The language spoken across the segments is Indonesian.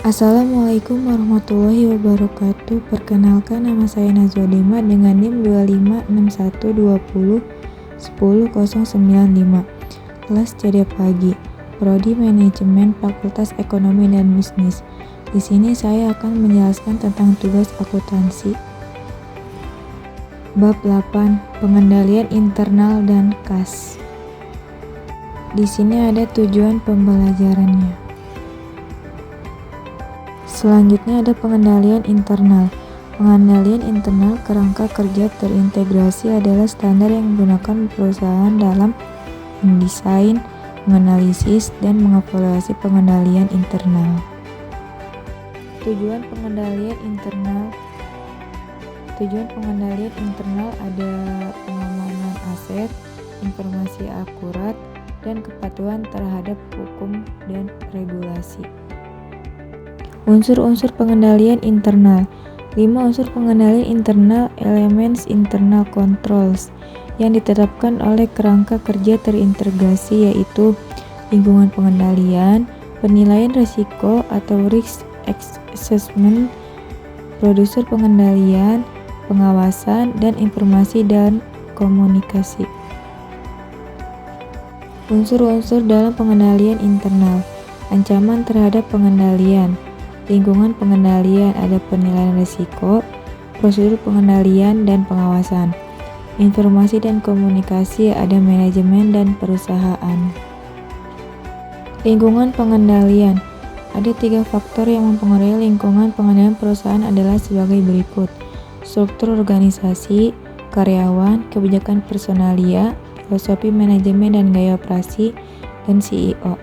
Assalamualaikum warahmatullahi wabarakatuh. Perkenalkan, nama saya Najwa Dema dengan NIM 256120100095. Kelas Ceria Pagi, Prodi Manajemen Fakultas Ekonomi dan Bisnis. Di sini saya akan menjelaskan tentang tugas akuntansi. Bab 8, Pengendalian Internal dan Kas. Di sini ada tujuan pembelajarannya. Selanjutnya ada pengendalian internal. Pengendalian internal kerangka kerja terintegrasi adalah standar yang digunakan perusahaan dalam mendesain, menganalisis, dan mengevaluasi pengendalian internal. Tujuan pengendalian internal ada pengamanan aset, informasi akurat, dan kepatuhan terhadap hukum dan regulasi. Unsur-unsur pengendalian internal. 5 unsur pengendalian internal elements internal controls yang ditetapkan oleh kerangka kerja terintegrasi, yaitu lingkungan pengendalian, penilaian risiko atau risk assessment, produser pengendalian, pengawasan, dan informasi dan komunikasi. Unsur-unsur dalam pengendalian internal. Ancaman terhadap pengendalian. Lingkungan pengendalian ada penilaian risiko, prosedur pengendalian dan pengawasan. Informasi dan komunikasi ada manajemen dan perusahaan. Lingkungan pengendalian. Ada 3 faktor yang mempengaruhi lingkungan pengendalian perusahaan adalah sebagai berikut: struktur organisasi, karyawan, kebijakan personalia, filosofi manajemen dan gaya operasi, dan CEO.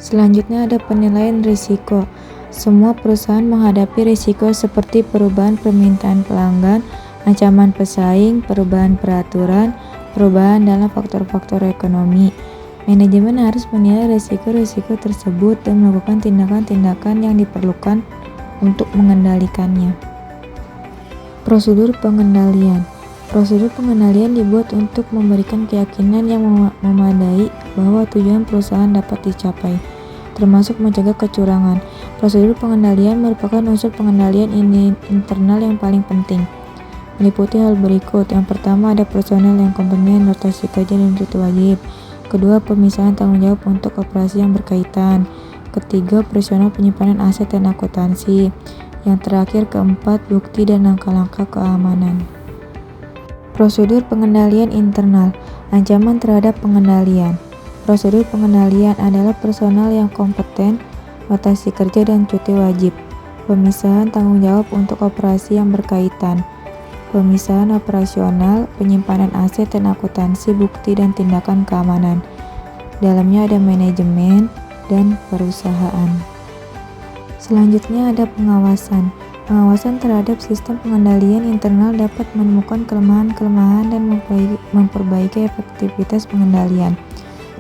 Selanjutnya ada penilaian risiko. Semua perusahaan menghadapi risiko seperti perubahan permintaan pelanggan, ancaman pesaing, perubahan peraturan, perubahan dalam faktor-faktor ekonomi. Manajemen harus menilai risiko-risiko tersebut dan melakukan tindakan-tindakan yang diperlukan untuk mengendalikannya. Prosedur pengendalian. Prosedur pengendalian dibuat untuk memberikan keyakinan yang memadai bahwa tujuan perusahaan dapat dicapai, termasuk mencegah kecurangan. Prosedur pengendalian merupakan unsur pengendalian internal yang paling penting. Meliputi hal berikut. Yang pertama ada personel yang kompeten, rotasi kerja dan cuti wajib. Kedua, pemisahan tanggung jawab untuk operasi yang berkaitan. Ketiga, operasional penyimpanan aset dan akuntansi. Yang terakhir, keempat, bukti dan langkah-langkah keamanan. Prosedur pengendalian internal. Ancaman terhadap pengendalian. Prosedur pengendalian adalah personal yang kompeten, rotasi kerja dan cuti wajib. Pemisahan tanggung jawab untuk operasi yang berkaitan. Pemisahan operasional, penyimpanan aset dan akuntansi, bukti dan tindakan keamanan. Dalamnya ada manajemen dan perusahaan. Selanjutnya ada pengawasan. Pengawasan terhadap sistem pengendalian internal dapat menemukan kelemahan-kelemahan dan memperbaiki efektivitas pengendalian,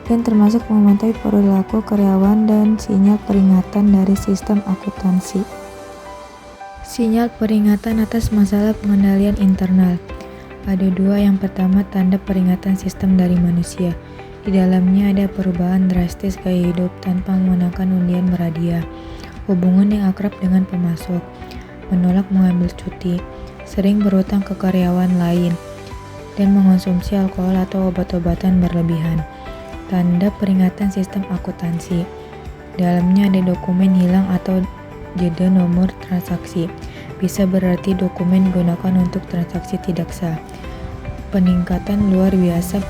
dan termasuk memantau perilaku karyawan dan sinyal peringatan dari sistem akuntansi. Sinyal peringatan atas masalah pengendalian internal. Ada 2. Yang pertama, tanda peringatan sistem dari manusia. Di dalamnya ada perubahan drastis gaya hidup tanpa menggunakan undian berhadiah, hubungan yang akrab dengan pemasok, menolak mengambil cuti, sering berhutang ke karyawan lain, dan mengonsumsi alkohol atau obat-obatan berlebihan. Tanda peringatan sistem akuntansi. Dalamnya ada dokumen hilang atau jeda nomor transaksi. Bisa berarti dokumen digunakan untuk transaksi tidak sah. Peningkatan luar biasa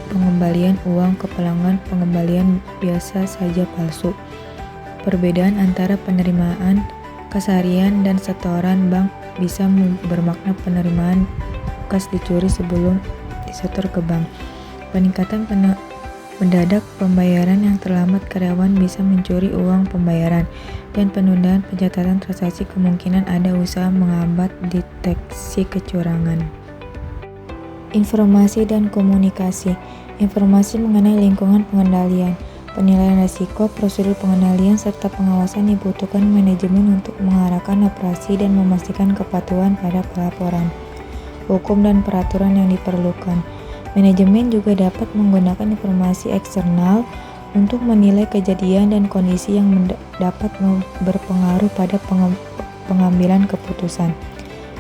pengembalian uang ke pelanggan, pengembalian biasa saja palsu. Perbedaan antara penerimaan keseharian dan setoran bank bisa bermakna penerimaan kas dicuri sebelum disetor ke bank. Peningkatan mendadak pembayaran yang terlambat karyawan bisa mencuri uang pembayaran, dan penundaan pencatatan transaksi kemungkinan ada usaha menghambat deteksi kecurangan. Informasi dan komunikasi. Informasi mengenai lingkungan pengendalian, penilaian risiko, prosedur pengendalian, serta pengawasan dibutuhkan manajemen untuk mengarahkan operasi dan memastikan kepatuhan pada pelaporan, hukum dan peraturan yang diperlukan. Manajemen juga dapat menggunakan informasi eksternal untuk menilai kejadian dan kondisi yang dapat berpengaruh pada pengambilan keputusan,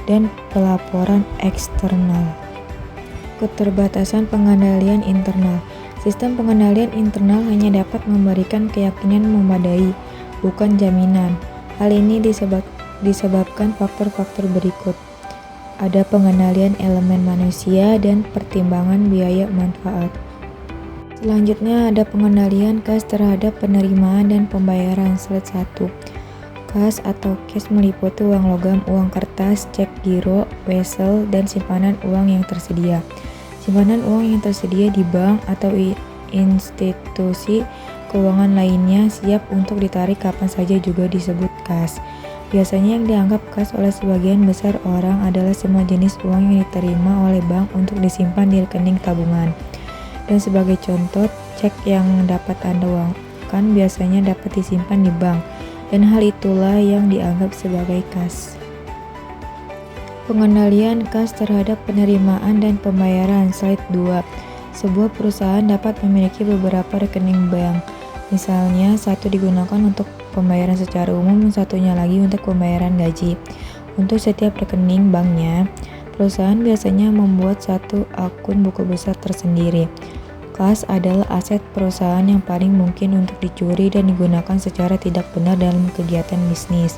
dan pelaporan eksternal. Keterbatasan pengendalian internal. Sistem pengendalian internal hanya dapat memberikan keyakinan memadai, bukan jaminan. Hal ini disebabkan faktor-faktor berikut. Ada pengendalian elemen manusia dan pertimbangan biaya manfaat. Selanjutnya ada pengendalian kas terhadap penerimaan dan pembayaran. Slide 1. Kas atau cash meliputi uang logam, uang kertas, cek giro, wesel, dan simpanan uang yang tersedia. Simpanan uang yang tersedia di bank atau institusi keuangan lainnya siap untuk ditarik kapan saja juga disebut kas. Biasanya yang dianggap kas oleh sebagian besar orang adalah semua jenis uang yang diterima oleh bank untuk disimpan di rekening tabungan. Dan sebagai contoh, cek yang dapat Anda uangkan biasanya dapat disimpan di bank, dan hal itulah yang dianggap sebagai kas. Pengendalian kas terhadap penerimaan dan pembayaran. Slide 2. Sebuah perusahaan dapat memiliki beberapa rekening bank. Misalnya, satu digunakan untuk pembayaran secara umum, satunya lagi untuk pembayaran gaji. Untuk setiap rekening banknya, perusahaan biasanya membuat satu akun buku besar tersendiri. Kas adalah aset perusahaan yang paling mungkin untuk dicuri dan digunakan secara tidak benar dalam kegiatan bisnis.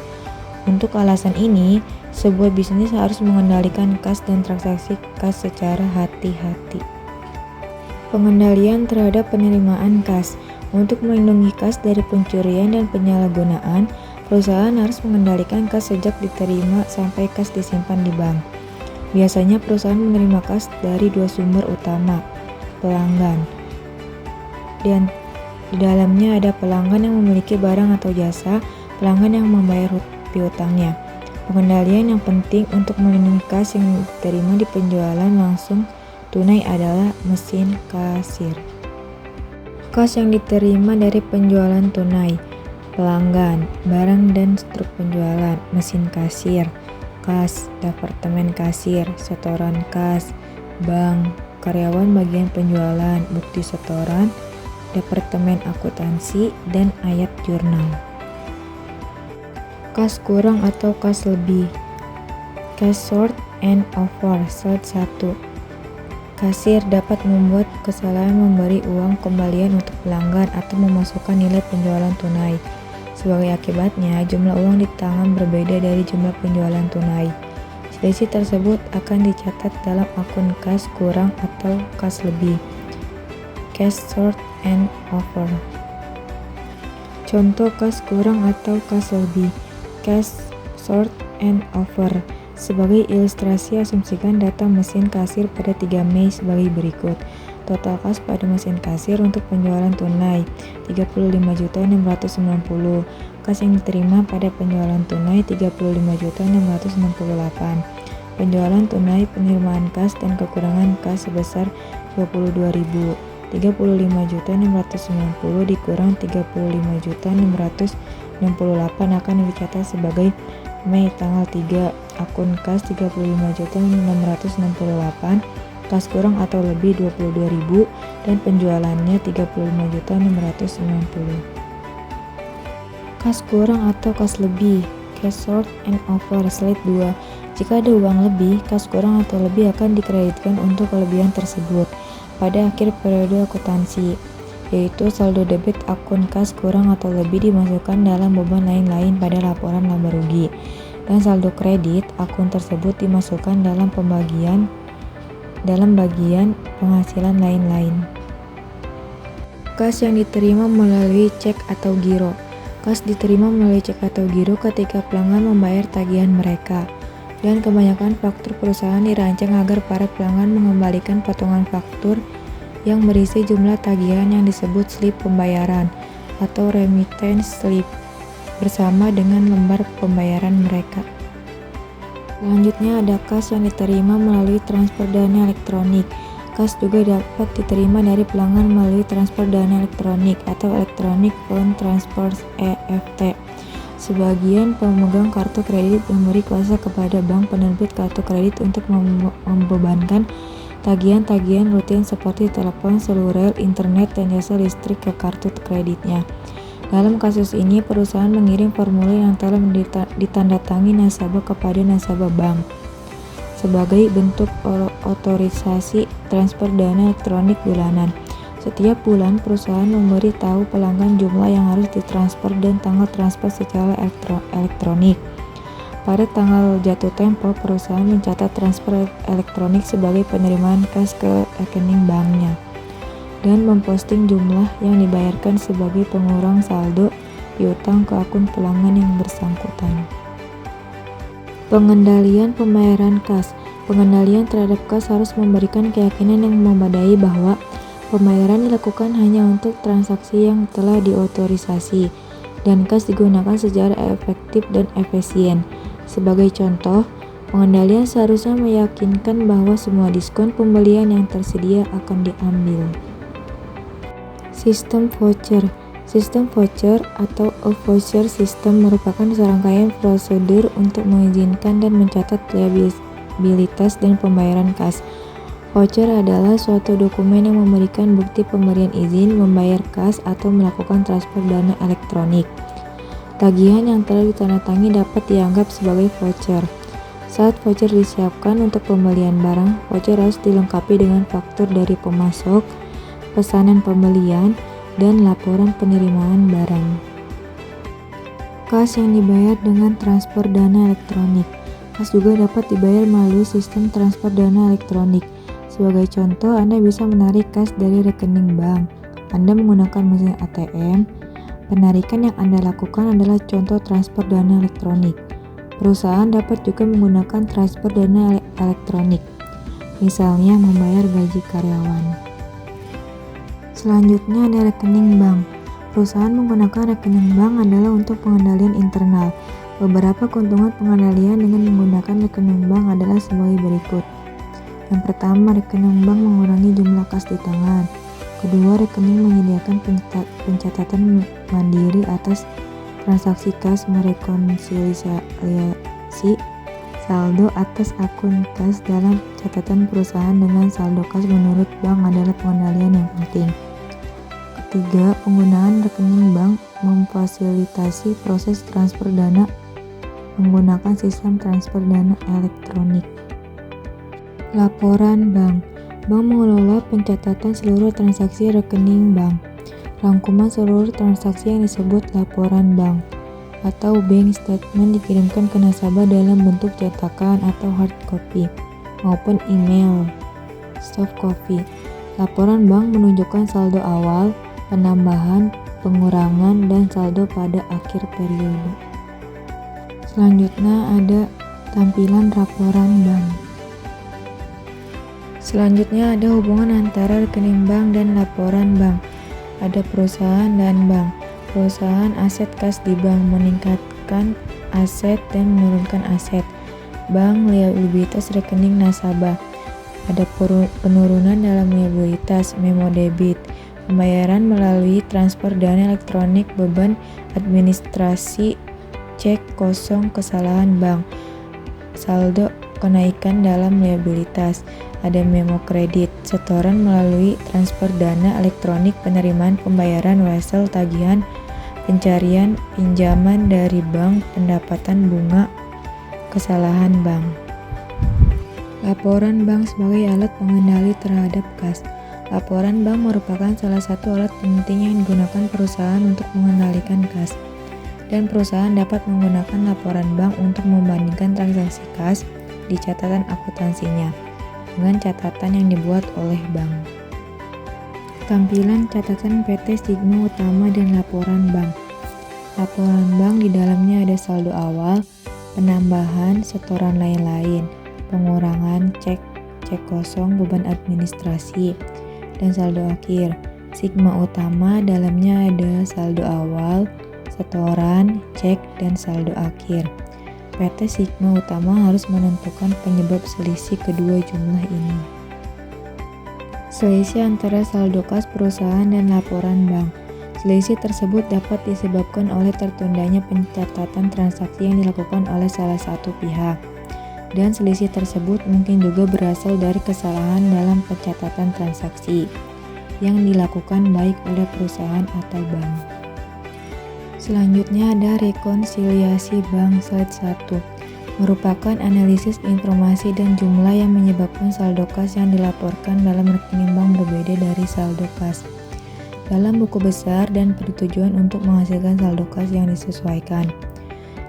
Untuk alasan ini, sebuah bisnis harus mengendalikan kas dan transaksi kas secara hati-hati. Pengendalian terhadap penerimaan kas. Untuk melindungi kas dari pencurian dan penyalahgunaan, perusahaan harus mengendalikan kas sejak diterima sampai kas disimpan di bank. Biasanya perusahaan menerima kas dari dua sumber utama, pelanggan. Dan di dalamnya ada pelanggan yang memiliki barang atau jasa, pelanggan yang membayar piutangnya. Pengendalian yang penting untuk melindungi kas yang diterima di penjualan langsung tunai adalah mesin kasir. Kas yang diterima dari penjualan tunai, pelanggan, barang dan struk penjualan, mesin kasir, kas, departemen kasir, setoran kas, bank, karyawan bagian penjualan, bukti setoran, departemen akuntansi, dan ayat jurnal. Kas kurang atau kas lebih. Cash short and over. Slide 1. Kasir dapat membuat kesalahan memberi uang kembalian untuk pelanggan atau memasukkan nilai penjualan tunai. Sebagai akibatnya, jumlah uang di tangan berbeda dari jumlah penjualan tunai. Selisih tersebut akan dicatat dalam akun kas kurang atau kas lebih. Cash short and over. Contoh kas kurang atau kas lebih. Cash short and over. Sebagai ilustrasi, asumsikan data mesin kasir pada 3 Mei sebagai berikut. Total kas pada mesin kasir untuk penjualan tunai 35.690. Kas yang diterima pada penjualan tunai 35.668. Penjualan tunai, penerimaan kas dan kekurangan kas sebesar 22.000. 35.690 dikurang 35.668 akan dicatat sebagai Mei tanggal 3. Akun kas 35.668, kas kurang atau lebih 22.000, dan penjualannya 35.690. Kas kurang atau kas lebih. Cash short and over. Slide 2. Jika ada uang lebih, kas kurang atau lebih akan dikreditkan untuk kelebihan tersebut pada akhir periode akuntansi, yaitu saldo debit akun kas kurang atau lebih dimasukkan dalam beban lain-lain pada laporan laba rugi, dan saldo kredit akun tersebut dimasukkan dalam bagian penghasilan lain-lain. Kas yang diterima melalui cek atau giro. Kas diterima melalui cek atau giro ketika pelanggan membayar tagihan mereka, dan kebanyakan faktur perusahaan dirancang agar para pelanggan mengembalikan potongan faktur yang berisi jumlah tagihan yang disebut slip pembayaran atau remittance slip bersama dengan lembar pembayaran mereka. Selanjutnya ada kas yang diterima melalui transfer dana elektronik. Kas juga dapat diterima dari pelanggan melalui transfer dana elektronik atau Electronic Fund Transfers (EFT). Sebagian pemegang kartu kredit memberi kuasa kepada bank penerbit kartu kredit untuk membebankan tagihan-tagihan rutin seperti telepon seluler, internet, dan jasa listrik ke kartu kreditnya. Dalam kasus ini, perusahaan mengirim formulir yang telah ditandatangani nasabah kepada nasabah bank sebagai bentuk otorisasi transfer dana elektronik bulanan. Setiap bulan, perusahaan memberi tahu pelanggan jumlah yang harus ditransfer dan tanggal transfer secara elektronik. Pada tanggal jatuh tempo, perusahaan mencatat transfer elektronik sebagai penerimaan kas ke rekening banknya dan memposting jumlah yang dibayarkan sebagai pengurang saldo piutang ke akun pelanggan yang bersangkutan. Pengendalian pembayaran kas. Pengendalian terhadap kas harus memberikan keyakinan yang memadai bahwa pembayaran dilakukan hanya untuk transaksi yang telah diotorisasi dan kas digunakan secara efektif dan efisien. Sebagai contoh, pengendalian seharusnya meyakinkan bahwa semua diskon pembelian yang tersedia akan diambil. Sistem voucher. Sistem voucher atau a voucher system merupakan serangkaian prosedur untuk mengizinkan dan mencatat liabilitas dan pembayaran kas. Voucher adalah suatu dokumen yang memberikan bukti pemberian izin membayar kas atau melakukan transfer dana elektronik. Tagihan yang telah ditandatangani dapat dianggap sebagai voucher. Saat voucher disiapkan untuk pembelian barang, voucher harus dilengkapi dengan faktur dari pemasok, pesanan pembelian, dan laporan penerimaan barang. Kas yang dibayar dengan transfer dana elektronik. Kas juga dapat dibayar melalui sistem transfer dana elektronik. Sebagai contoh, Anda bisa menarik kas dari rekening bank. Anda menggunakan mesin ATM. Penarikan yang Anda lakukan adalah contoh transfer dana elektronik. Perusahaan dapat juga menggunakan transfer dana elektronik, misalnya membayar gaji karyawan. Selanjutnya ada rekening bank. Perusahaan menggunakan rekening bank adalah untuk pengendalian internal. Beberapa keuntungan pengendalian dengan menggunakan rekening bank adalah sebagai berikut. Yang pertama, rekening bank mengurangi jumlah kas di tangan. Kedua, rekening menyediakan pencatatan mandiri atas transaksi kas, merekonsiliasi saldo atas akun kas dalam catatan perusahaan dengan saldo kas menurut bank adalah pengendalian yang penting. Ketiga, penggunaan rekening bank memfasilitasi proses transfer dana menggunakan sistem transfer dana elektronik. Laporan bank. Bank mengelola pencatatan seluruh transaksi rekening bank. Rangkuman seluruh transaksi yang disebut laporan bank atau bank statement dikirimkan ke nasabah dalam bentuk cetakan atau hard copy maupun email soft copy. Laporan bank menunjukkan saldo awal, penambahan, pengurangan, dan saldo pada akhir periode. Selanjutnya ada tampilan laporan bank. Selanjutnya ada hubungan antara rekening bank dan laporan bank. Ada perusahaan dan bank. Perusahaan aset kas di bank meningkatkan aset dan menurunkan aset. Bank liabilitas rekening nasabah. Ada penurunan dalam liabilitas memo debit. Pembayaran melalui transfer dana elektronik, beban administrasi, cek kosong, kesalahan bank, saldo kenaikan dalam liabilitas. Ada memo kredit, setoran melalui transfer dana elektronik, penerimaan pembayaran wesel, tagihan, pencarian, pinjaman dari bank, pendapatan bunga, kesalahan bank. Laporan bank sebagai alat pengendali terhadap kas. Laporan bank merupakan salah satu alat penting yang digunakan perusahaan untuk mengendalikan kas. Dan perusahaan dapat menggunakan laporan bank untuk membandingkan transaksi kas di catatan akuntansinya dengan catatan yang dibuat oleh bank. Tampilan catatan PT Sigma Utama dan laporan bank. Laporan bank di dalamnya ada saldo awal, penambahan, setoran lain-lain, pengurangan, cek kosong, beban administrasi, dan saldo akhir. Sigma Utama dalamnya ada saldo awal, setoran, cek, dan saldo akhir. PT Sigma Utama harus menentukan penyebab selisih kedua jumlah ini. Selisih antara saldo kas perusahaan dan laporan bank. Selisih tersebut dapat disebabkan oleh tertundanya pencatatan transaksi yang dilakukan oleh salah satu pihak. dan selisih tersebut mungkin juga berasal dari kesalahan dalam pencatatan transaksi yang dilakukan baik oleh perusahaan atau bank. Selanjutnya ada rekonsiliasi bank slide 1. Merupakan analisis informasi dan jumlah yang menyebabkan saldo kas yang dilaporkan dalam rekening bank berbeda dari saldo kas dalam buku besar dan bertujuan untuk menghasilkan saldo kas yang disesuaikan.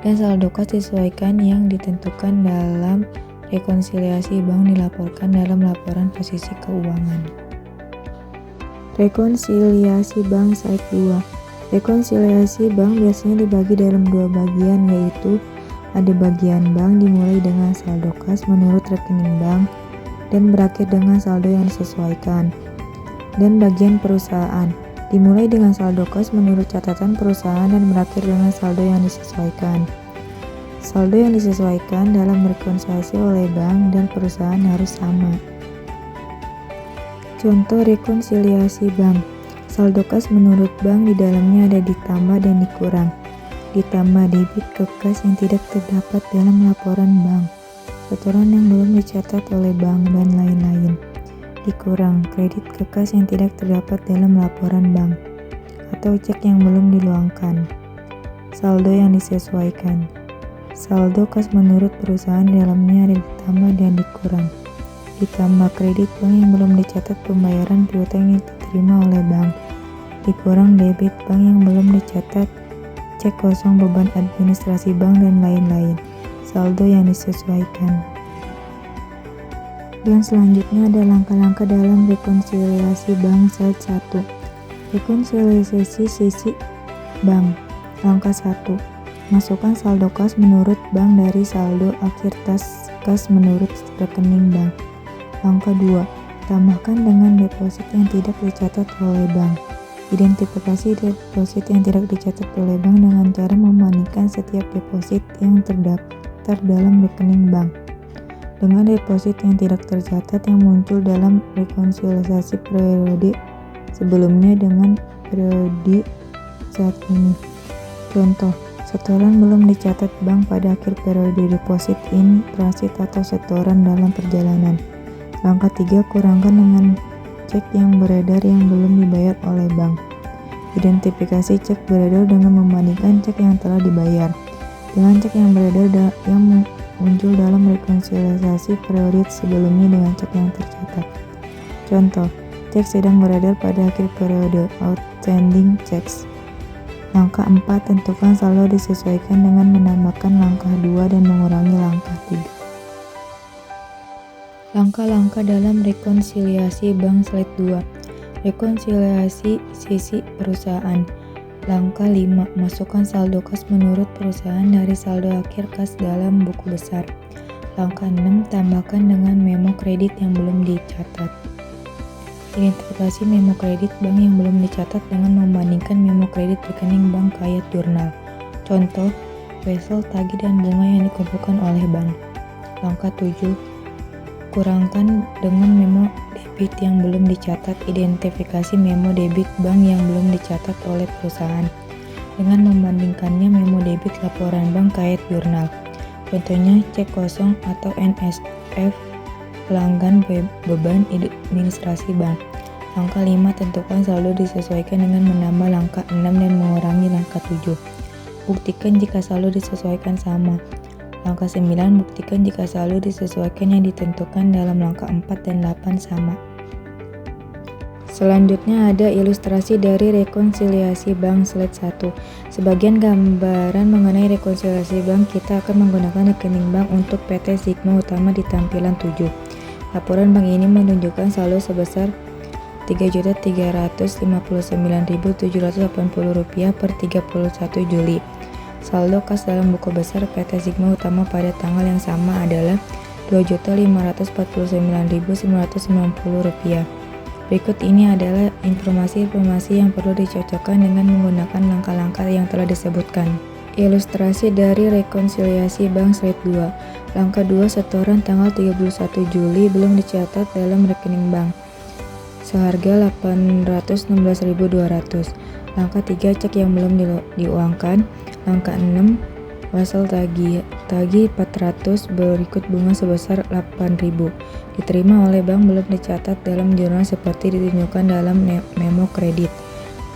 Dan saldo kas disesuaikan yang ditentukan dalam rekonsiliasi bank dilaporkan dalam laporan posisi keuangan. Rekonsiliasi bank slide 2. Rekonsiliasi bank biasanya dibagi dalam dua bagian, yaitu ada bagian bank dimulai dengan saldo kas menurut rekening bank dan berakhir dengan saldo yang disesuaikan. Dan bagian perusahaan dimulai dengan saldo kas menurut catatan perusahaan dan berakhir dengan saldo yang disesuaikan. Saldo yang disesuaikan dalam rekonsiliasi oleh bank dan perusahaan harus sama. Contoh rekonsiliasi bank. Saldo kas menurut bank di dalamnya ada ditambah dan dikurang. Ditambah debit ke kas yang tidak terdapat dalam laporan bank, setoran yang belum dicatat oleh bank, dan lain-lain. Dikurang kredit ke kas yang tidak terdapat dalam laporan bank, atau cek yang belum diluangkan. Saldo yang disesuaikan. Saldo kas menurut perusahaan di dalamnya ada ditambah dan dikurang. Ditambah kredit bank yang belum dicatat pembayaran piutang yang diterima oleh bank. Dikurang debit bank yang belum dicatat cek kosong beban administrasi bank, dan lain-lain. Saldo yang disesuaikan. Dan selanjutnya ada langkah-langkah dalam rekonsiliasi bank slide 1. Rekonsiliasi sisi bank. Langkah 1. Masukkan saldo kas menurut bank dari saldo akhir kas menurut rekening bank. Langkah 2. Tambahkan dengan deposit yang tidak dicatat oleh bank. Identifikasi deposit yang tidak dicatat oleh bank dengan cara membandingkan setiap deposit yang terdaftar dalam rekening bank dengan deposit yang tidak tercatat yang muncul dalam rekonsiliasi periode sebelumnya dengan periode saat ini. Contoh, setoran belum dicatat bank pada akhir periode, deposit in transit atau setoran dalam perjalanan. Langkah 3. Kurangkan dengan cek yang beredar yang belum dibayar oleh bank. Identifikasi cek beredar dengan membandingkan cek yang telah dibayar dengan cek yang beredar yang muncul dalam rekonsiliasi periode sebelumnya dengan cek yang tercatat. Contoh, cek sedang beredar pada akhir periode, outstanding checks. Langkah 4. Tentukan saldo disesuaikan dengan menambahkan langkah 2 dan mengurangi langkah 3. Langkah-langkah dalam rekonsiliasi bank slide 2. Rekonsiliasi sisi perusahaan. Langkah 5. Masukkan saldo kas menurut perusahaan dari saldo akhir kas dalam buku besar. Langkah 6. Tambahkan dengan memo kredit yang belum dicatat. Identifikasi memo kredit bank yang belum dicatat dengan membandingkan memo kredit rekening bank ayat jurnal. Contoh, wesel, tagih, dan bunga yang dikumpulkan oleh bank. Langkah 7. Kurangkan dengan memo debit yang belum dicatat. Identifikasi memo debit bank yang belum dicatat oleh perusahaan dengan membandingkannya memo debit laporan bank ayat jurnal. Contohnya cek kosong atau NSF pelanggan beban administrasi bank. Langkah 5. Tentukan saldo disesuaikan dengan menambah langkah 6 dan mengurangi langkah 7. Buktikan jika saldo disesuaikan sama. Langkah 9. Buktikan jika saldo disesuaikan yang ditentukan dalam langkah 4 dan 8 sama. Selanjutnya ada ilustrasi dari rekonsiliasi bank slide 1. Sebagian gambaran mengenai rekonsiliasi bank, kita akan menggunakan rekening bank untuk PT Sigma Utama di tampilan 7. Laporan bank ini menunjukkan saldo sebesar Rp3.359.780 per 31 Juli. Saldo kas dalam buku besar PT Sigma Utama pada tanggal yang sama adalah Rp2.549.990. Berikut ini adalah informasi-informasi yang perlu dicocokkan dengan menggunakan langkah-langkah yang telah disebutkan. Ilustrasi dari rekonsiliasi bank slide 2. Langkah 2. Setoran tanggal 31 Juli belum dicatat dalam rekening bank seharga Rp816.200. Langkah 3. Cek yang belum diuangkan. Langkah 6. Wesel tagih tagih 400, berikut bunga sebesar 8.000. Diterima oleh bank belum dicatat dalam jurnal seperti ditunjukkan dalam memo kredit.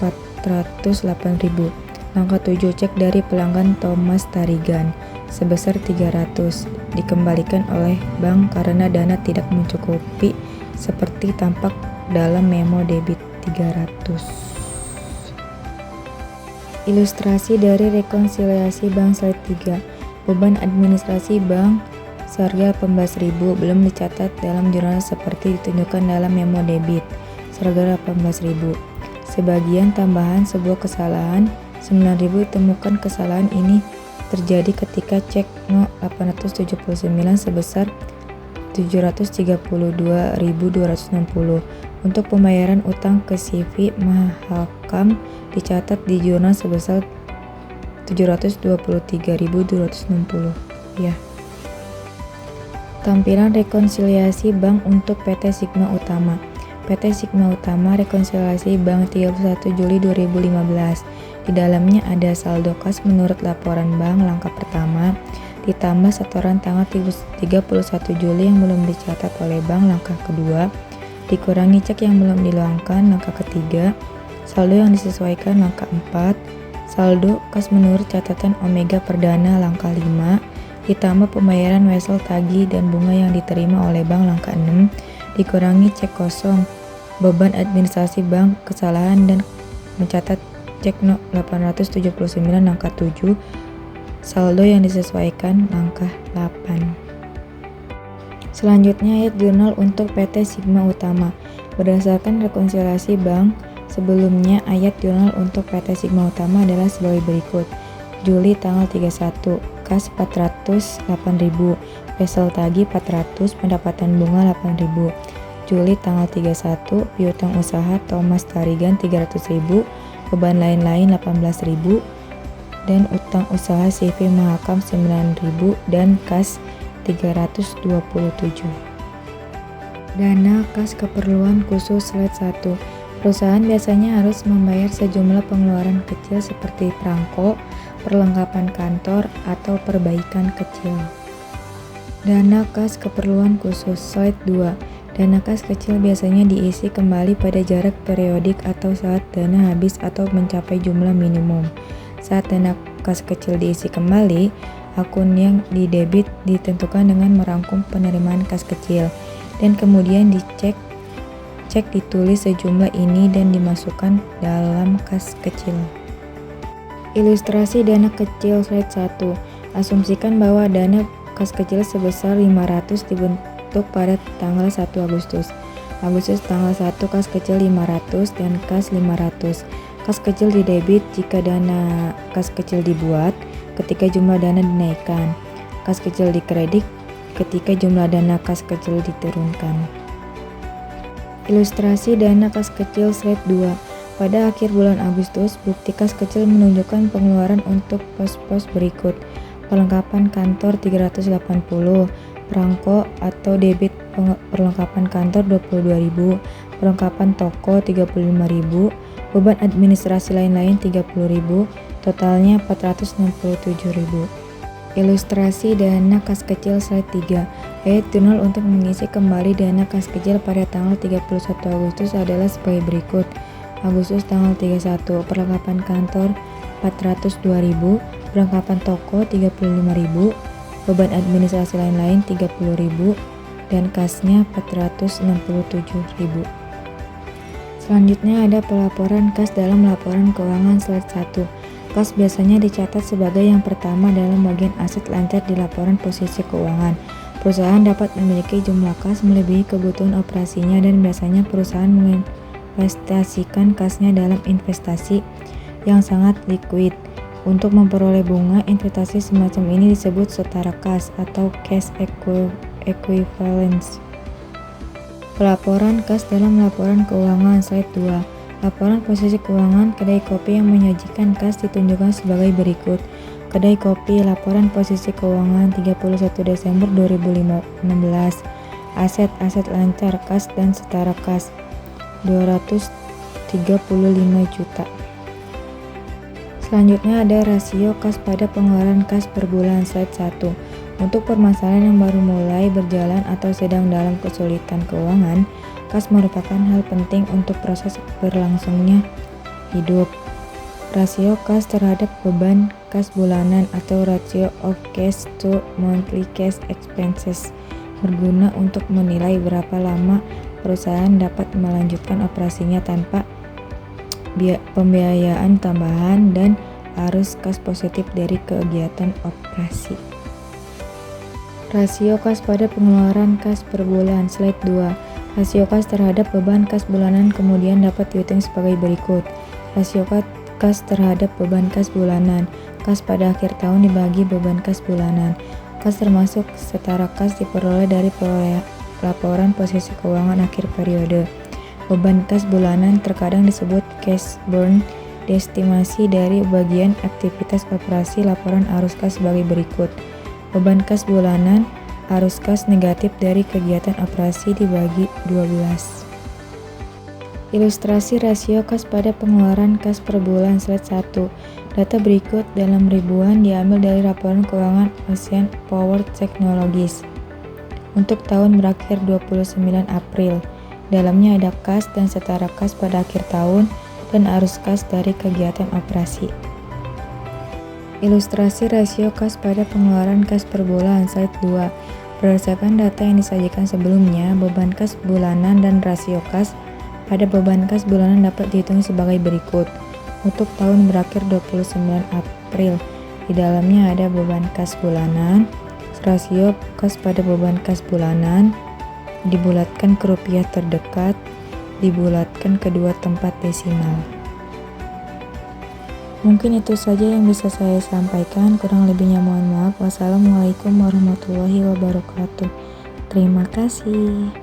408.000. Langkah 7, cek dari pelanggan Thomas Tarigan sebesar 300 dikembalikan oleh bank karena dana tidak mencukupi seperti tampak dalam memo debit 300. Ilustrasi dari rekonsiliasi bank slide 3. Beban administrasi bank seharga 18.000 belum dicatat dalam jurnal seperti ditunjukkan dalam memo debit seharga 18.000. Sebagian tambahan sebuah kesalahan 9.000 ditemukan. Kesalahan ini terjadi ketika cek No 879 sebesar 732.260 untuk pembayaran utang ke CV Mahakam dicatat di jurnal sebesar 723.260. Ya. Tampilan rekonsiliasi bank untuk PT Sigma Utama. PT Sigma Utama rekonsiliasi bank 31 Juli 2015. Di dalamnya ada saldo kas menurut laporan bank langkah pertama, ditambah setoran tanggal 31 Juli yang belum dicatat oleh bank langkah kedua, dikurangi cek yang belum diluangkan langkah ketiga, saldo yang disesuaikan langkah 4, saldo kas menurut catatan Omega Perdana langkah 5, ditambah pembayaran wesel tagih dan bunga yang diterima oleh bank langkah 6, dikurangi cek kosong, beban administrasi bank, kesalahan dan mencatat cek No 879 langkah 7, saldo yang disesuaikan langkah 8. Selanjutnya ayat jurnal untuk PT Sigma Utama. Berdasarkan rekonsiliasi bank sebelumnya, ayat jurnal untuk PT Sigma Utama adalah sebagai berikut. Juli tanggal 31, kas 408.000, wesel tagih 400, pendapatan bunga 8.000. Juli tanggal 31, piutang usaha Thomas Tarigan 300.000, beban lain-lain 18.000, dan utang usaha CV Mahakam 9.000 dan kas 327. Dana kas keperluan khusus slide 1. Perusahaan biasanya harus membayar sejumlah pengeluaran kecil seperti perangko, perlengkapan kantor, atau perbaikan kecil. Dana kas keperluan khusus slide 2. Dana kas kecil biasanya diisi kembali pada jarak periodik atau saat dana habis atau mencapai jumlah minimum. Saat dana kas kecil diisi kembali, akun yang didebit ditentukan dengan merangkum penerimaan kas kecil dan kemudian dicek ditulis sejumlah ini dan dimasukkan dalam kas kecil. Ilustrasi dana kecil slide 1. Asumsikan bahwa dana kas kecil sebesar 500 dibentuk pada tanggal 1 Agustus. Tanggal 1 kas kecil 500 dan kas 500. Kas kecil didebit jika dana kas kecil dibuat ketika jumlah dana dinaikkan. Kas kecil dikredit ketika jumlah dana kas kecil diturunkan. Ilustrasi dana kas kecil slide 2. Pada akhir bulan Agustus, bukti kas kecil menunjukkan pengeluaran untuk pos-pos berikut. Perlengkapan kantor 380, perangko atau debit perlengkapan kantor 22.000, perlengkapan toko 35.000, beban administrasi lain-lain 30.000, totalnya 467.000. Ilustrasi dana kas kecil slide 3. Ayat jurnal untuk mengisi kembali dana kas kecil pada tanggal 31 Agustus adalah sebagai berikut. Agustus tanggal 31, perlengkapan kantor 402.000, perlengkapan toko 35.000, beban administrasi lain-lain 30.000, dan kasnya 467.000. Selanjutnya ada pelaporan kas dalam laporan keuangan slide 1. Kas biasanya dicatat sebagai yang pertama dalam bagian aset lancar di laporan posisi keuangan. Perusahaan dapat memiliki jumlah kas melebihi kebutuhan operasinya dan biasanya perusahaan menginvestasikan kasnya dalam investasi yang sangat likuid. Untuk memperoleh bunga, investasi semacam ini disebut setara kas atau cash equivalence. Pelaporan kas dalam laporan keuangan slide 2. Laporan posisi keuangan kedai kopi yang menyajikan kas ditunjukkan sebagai berikut. Kedai kopi, laporan posisi keuangan 31 Desember 2016. Aset lancar kas dan setara kas 235 juta. Selanjutnya ada rasio kas pada pengeluaran kas per bulan, slide 1. Untuk permasalahan yang baru mulai berjalan atau sedang dalam kesulitan keuangan, kas merupakan hal penting untuk proses berlangsungnya hidup. Rasio kas terhadap beban kas bulanan atau ratio of cash to monthly cash expenses berguna untuk menilai berapa lama perusahaan dapat melanjutkan operasinya tanpa pembiayaan tambahan dan arus kas positif dari kegiatan operasi. Rasio kas pada pengeluaran kas per bulan, slide 2. Rasio kas terhadap beban kas bulanan kemudian dapat dihitung sebagai berikut. Rasio kas terhadap beban kas bulanan. Kas pada akhir tahun dibagi beban kas bulanan. Kas termasuk setara kas diperoleh dari laporan posisi keuangan akhir periode. Beban kas bulanan terkadang disebut cash burn, diestimasi dari bagian aktivitas operasi laporan arus kas sebagai berikut. Beban kas bulanan, arus kas negatif dari kegiatan operasi dibagi 12. Ilustrasi rasio kas pada pengeluaran kas per bulan, slide 1. Data berikut dalam ribuan diambil dari laporan keuangan Ocean Power Technologies untuk tahun berakhir 29 April. Dalamnya ada kas dan setara kas pada akhir tahun dan arus kas dari kegiatan operasi. Ilustrasi rasio kas pada pengeluaran kas per bulan, slide 2. Berdasarkan data yang disajikan sebelumnya, beban kas bulanan dan rasio kas pada beban kas bulanan dapat dihitung sebagai berikut. Untuk tahun berakhir 29 April, di dalamnya ada beban kas bulanan, rasio kas pada beban kas bulanan, dibulatkan ke rupiah terdekat, dibulatkan kedua tempat desimal. Mungkin itu saja yang bisa saya sampaikan, kurang lebihnya mohon maaf. Wassalamualaikum warahmatullahi wabarakatuh. Terima kasih.